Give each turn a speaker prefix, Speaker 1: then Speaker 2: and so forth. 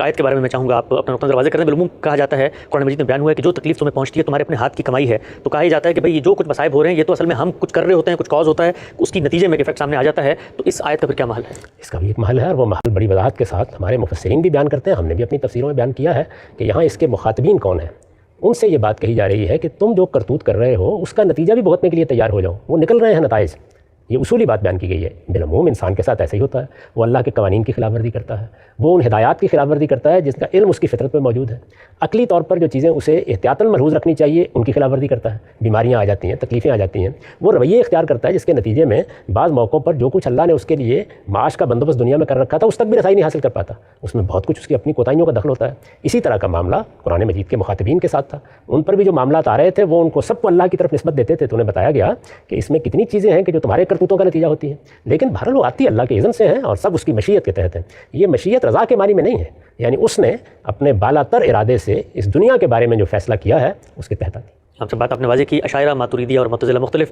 Speaker 1: آیت کے بارے میں میں چاہوں گا آپ اپنا نقطہ دروازے کریں. بالعموم کہا جاتا ہے، قرآن مجید میں بیان ہوا ہے کہ جو تکلیف تمہیں پہنچتی ہے تمہارے اپنے ہاتھ کی کمائی ہے. تو کہا ہی جاتا ہے کہ بھئی یہ جو کچھ مصائب ہو رہے ہیں یہ تو اصل میں ہم کچھ کر رہے ہوتے ہیں، کچھ کاز ہوتا ہے، اس کی نتیجے میں افیکٹ سامنے آ جاتا ہے. تو اس آیت کا پھر کیا محل ہے؟
Speaker 2: اس کا بھی ایک محل ہے، اور وہ محل بڑی وضاحت کے ساتھ ہمارے مفسرین بھی بیان کرتے ہیں، ہم نے بھی اپنی تفسیروں میں بیان کیا ہے کہ یہاں اس کے مخاطبین کون ہیں. ان سے یہ بات کہی جا رہی ہے کہ تم جو کرتوت کر رہے ہو اس کا نتیجہ بھی بھگتنے کے لیے تیار ہو جاؤ. وہ نکل رہے ہیں نتائج، یہ اصولی بات بیان کی گئی ہے. بالعموم انسان کے ساتھ ایسا ہی ہوتا ہے، وہ اللہ کے قوانین کی خلاف ورزی کرتا ہے، وہ ان ہدایات کی خلاف ورزی کرتا ہے جس کا علم اس کی فطرت میں موجود ہے. عقلی طور پر جو چیزیں اسے احتیاطاً ملحوظ رکھنی چاہیے ان کی خلاف ورزی کرتا ہے، بیماریاں آ جاتی ہیں، تکلیفیں آ جاتی ہیں. وہ رویے اختیار کرتا ہے جس کے نتیجے میں بعض موقعوں پر جو کچھ اللہ نے اس کے لیے معاش کا بندوبست دنیا میں کر رکھا تھا اس تک بھی رسائی نہیں حاصل کر پاتا. اس میں بہت کچھ اس کی اپنی کوتاہیوں کا دخل ہوتا ہے. اسی طرح کا معاملہ قرآن مجید کے مخاطبین کے ساتھ تھا. ان پر بھی جو معاملات آ رہے تھے وہ ان کو سب کو اللہ کی طرف نسبت دیتے تھے. تو انہیں بتایا گیا کہ اس میں کتنی چیزیں ہیں کہ جو تمہارے کرتوتوں کا نتیجہ ہوتی ہیں، لیکن بہرحال وہ آتی اللہ کے اذن سے ہیں اور سب اس کی مشیت کے تحت ہیں. یہ مشیت رضا کے معنی میں نہیں ہے، یعنی اس نے اپنے بالا تر ارادے سے اس دنیا کے بارے میں جو فیصلہ کیا ہے اس کے تحت آتی.
Speaker 1: آپ سے بات آپ نے واضح کی، اشاعرہ، ماتریدیہ اور معتزلہ مختلف